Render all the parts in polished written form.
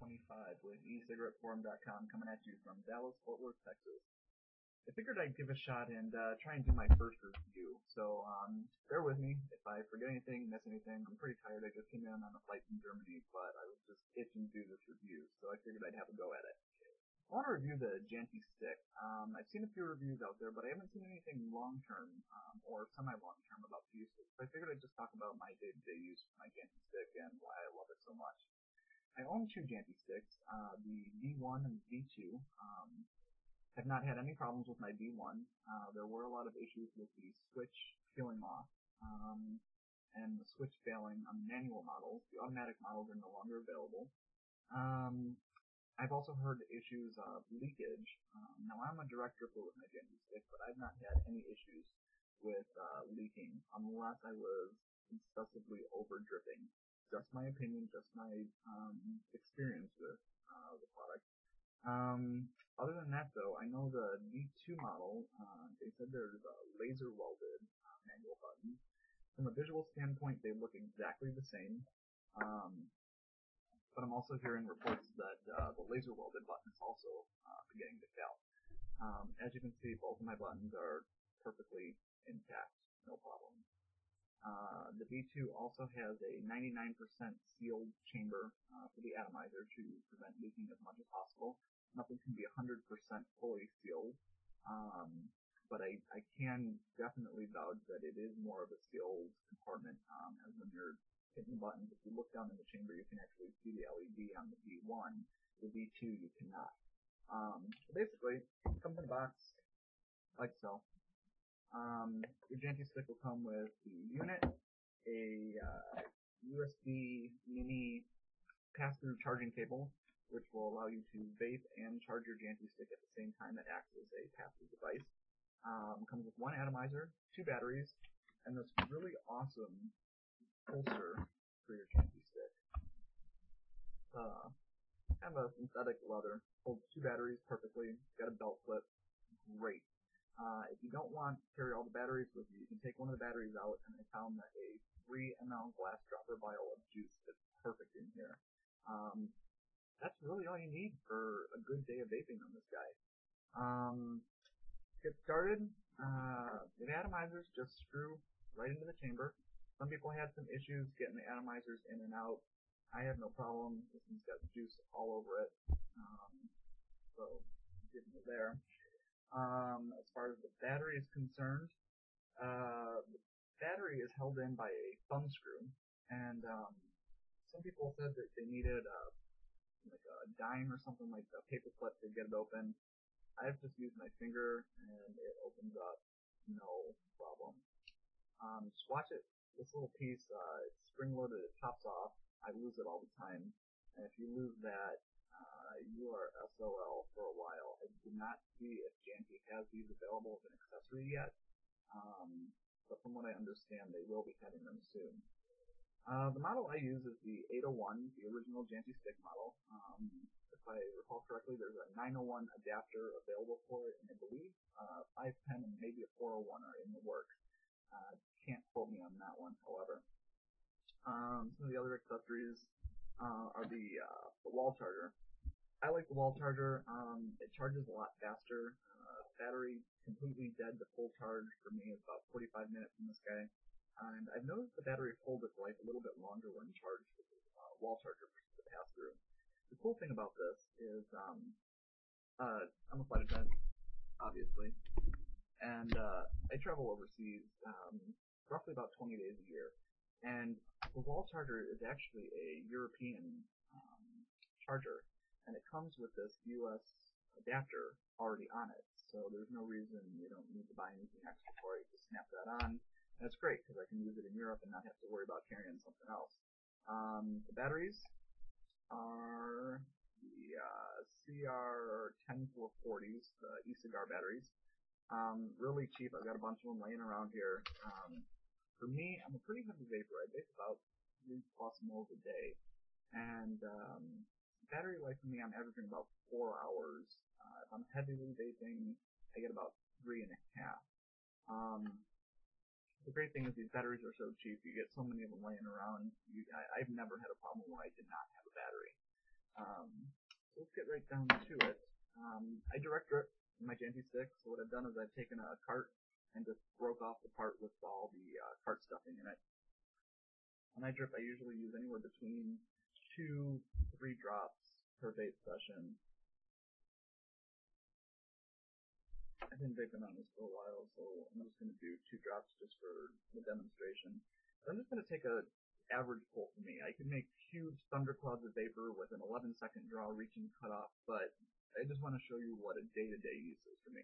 25 with ecigaretteforum.com coming at you from Dallas, Fort Worth, Texas. I figured I'd give a shot and try and do my first review. So bear with me if I forget anything, miss anything. I'm pretty tired. I just came in on a flight from Germany, but I was just itching to do this review, so I figured I'd have a go at it. I want to review the Jantystick. I've seen a few reviews out there, but I haven't seen anything long-term or semi-long-term about the use of it. So I figured I'd just talk about my day-to-day use of my Jantystick and why I love it so much. I own two Jantysticks, the V1 and the V2. Have not had any problems with my V1. There were a lot of issues with the switch peeling off and the switch failing on the manual models. The automatic models are no longer available. I've also heard issues of leakage. Now I'm a direct dripper with my Jantystick, but I've not had any issues with leaking unless I was excessively over dripping. Just my opinion, just my experience with the product. Other than that, though, I know the V2 model, they said there's laser welded manual buttons. From a visual standpoint, they look exactly the same. But I'm also hearing reports that the laser welded button is also beginning to fail. As you can see, both of my buttons are perfectly intact, no problem. The V2 also has a 99% sealed chamber for the atomizer to prevent leaking as much as possible. Nothing can be 100% fully sealed, but I can definitely vouch that it is more of a sealed compartment, as when you're hitting the buttons, if you look down in the chamber, you can actually see the LED on the V1. The V2, you cannot. Basically, it comes in a box, like so. Your Jantystick will come with the unit, a USB mini pass-through charging cable, which will allow you to vape and charge your Jantystick at the same time. That acts as a pass-through device. Comes with one atomizer, two batteries, and this really awesome holster for your Jantystick. Kind of a synthetic leather. Holds two batteries perfectly. Got a belt clip. Great. If you don't want to carry all the batteries with you, you can take one of the batteries out, and I found that a 3 ml glass dropper vial of juice fits perfect in here. That's really all you need for a good day of vaping on this guy. Get started. The atomizers just screw right into the chamber. Some people had some issues getting the atomizers in and out. I have no problem. This one's got juice all over it. So, getting it there. As far as the battery is concerned, the battery is held in by a thumb screw, and some people said that they needed like a dime or something like a paper clip to get it open. I've just used my finger and it opens up, no problem. Just watch it. This little piece, it's spring loaded, it pops off. I lose it all the time, and if you lose that, you are SOL for a while. I do not see if Janty has these available as an accessory yet, but from what I understand, they will be having them soon. The model I use is the 801, the original Jantystick model. If I recall correctly, there's a 901 adapter available for it, and I believe 510 and maybe a 401 are in the works. Can't quote me on that one, however. Some of the other accessories are the wall charger. I like the wall charger. It charges a lot faster. Battery completely dead to full charge for me is about 45 minutes in this guy. And I've noticed the battery holds its life a little bit longer when charged with the wall charger versus the pass-through. The cool thing about this is I'm a flight attendant, obviously, and I travel overseas roughly about 20 days a year. And the wall charger is actually a European charger, and it comes with this US adapter already on it. So there's no reason you don't need to buy anything extra for it. Just snap that on. And it's great because I can use it in Europe and not have to worry about carrying something else. The batteries are the CR10440s, the e-cigar batteries. Really cheap. I've got a bunch of them laying around here. For me, I'm a pretty heavy vapor. I vape about 3+ mils a day. And battery life for me, I'm averaging about 4 hours. If I'm heavily vaping, I get about 3.5. The great thing is these batteries are so cheap. You get so many of them laying around. I've never had a problem where I did not have a battery. So let's get right down to it. I direct drip my Jantystick, so what I've done is I've taken a cart and just broke off the part with all the cart stuffing in it. When I drip, I usually use anywhere between 2 to 3 drops per bait session. I've been vaping on this for a while, so I'm just going to do 2 drops just for the demonstration. But I'm just going to take a average pull for me. I can make huge thunderclouds of vapor with an 11-second draw reaching cutoff, but I just want to show you what a day-to-day use is for me.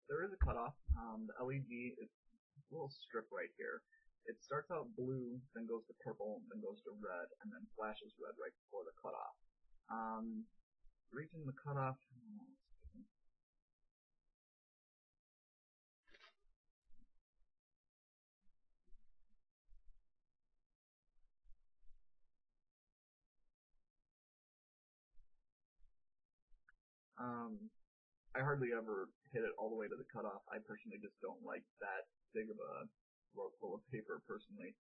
There is a cutoff. The LED is a little strip right here. It starts out blue, then goes to purple, then goes to red, and then flashes red right before the cutoff. Reaching the cutoff. I hardly ever hit it all the way to the cutoff. I personally just don't like that big of a rope full of paper, personally.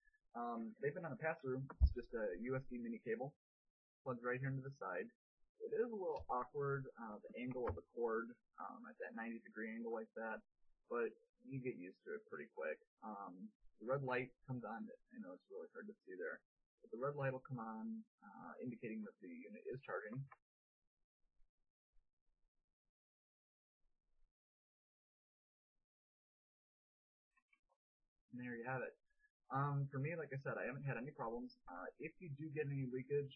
They've been on a pass-through. It's just a USB mini cable. Plugs right here into the side. It is a little awkward, the angle of the cord at that 90-degree angle like that, but you get used to it pretty quick. The red light comes on. I know it's really hard to see there, but the red light will come on, indicating that the unit is charging. And there you have it. For me, like I said, I haven't had any problems. If you do get any leakage,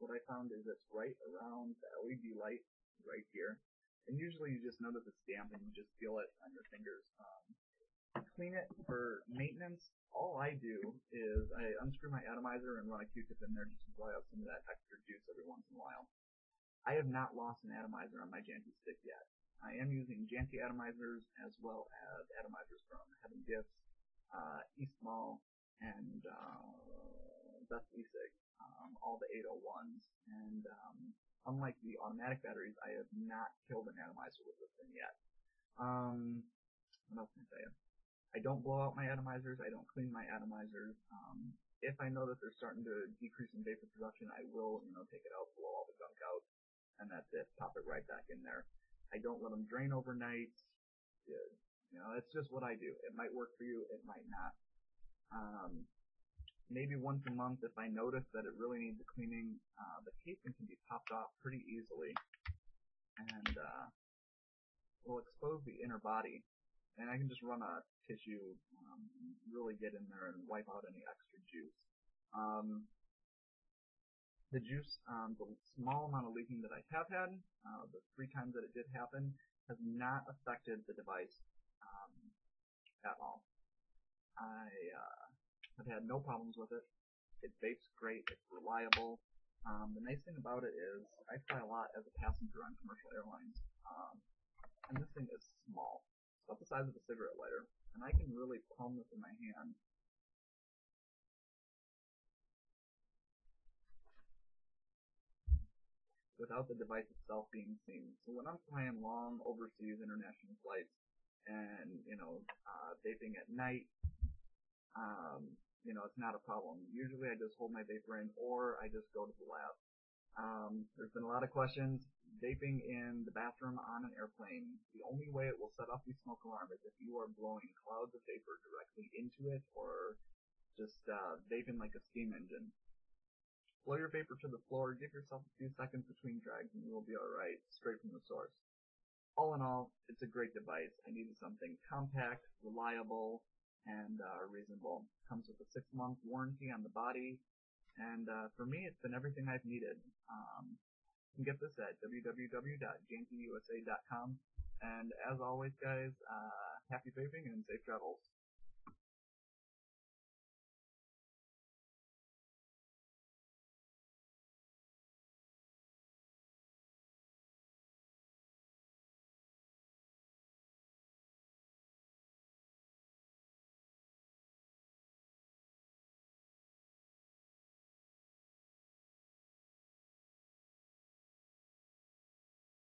what I found is it's right around the LED light right here. And usually you just know that it's damp and you just feel it on your fingers. Clean it for maintenance. All I do is I unscrew my atomizer and run a Q-tip in there just to dry out some of that extra juice every once in a while. I have not lost an atomizer on my Jantystick yet. I am using Janty atomizers as well as atomizers from Heaven Gifts, East Mall, and Best E-Sig, all the 801s. And unlike the automatic batteries, I have not killed an atomizer with this thing yet. What else can I tell you? I don't blow out my atomizers. I don't clean my atomizers. If I know that they're starting to decrease in vapor production, I will, take it out, blow all the gunk out, and that's it. Pop it right back in there. I don't let them drain overnight. It's just what I do. It might work for you. It might not. Maybe once a month, if I notice that it really needs a cleaning, the casing can be popped off pretty easily, and will expose the inner body. And I can just run a tissue, really get in there and wipe out any extra juice. The juice, the small amount of leaking that I have had, the 3 times that it did happen, has not affected the device at all. I have had no problems with it. It vapes great. It's reliable. The nice thing about it is I fly a lot as a passenger on commercial airlines, and this thing is small. It's about the size of a cigarette lighter, and I can really palm this in my hand. Without the device itself being seen. So when I'm flying long overseas international flights and, vaping at night, it's not a problem. Usually I just hold my vapor in or I just go to the lab. There's been a lot of questions. Vaping in the bathroom on an airplane, the only way it will set off the smoke alarm is if you are blowing clouds of vapor directly into it or just vaping like a steam engine. Blow your vapor to the floor, give yourself a few seconds between drags, and you will be alright, straight from the source. All in all, it's a great device. I needed something compact, reliable, and reasonable. Comes with a 6-month warranty on the body, and for me, it's been everything I've needed. You can get this at www.jantyusa.com, and as always, guys, happy vaping and safe travels.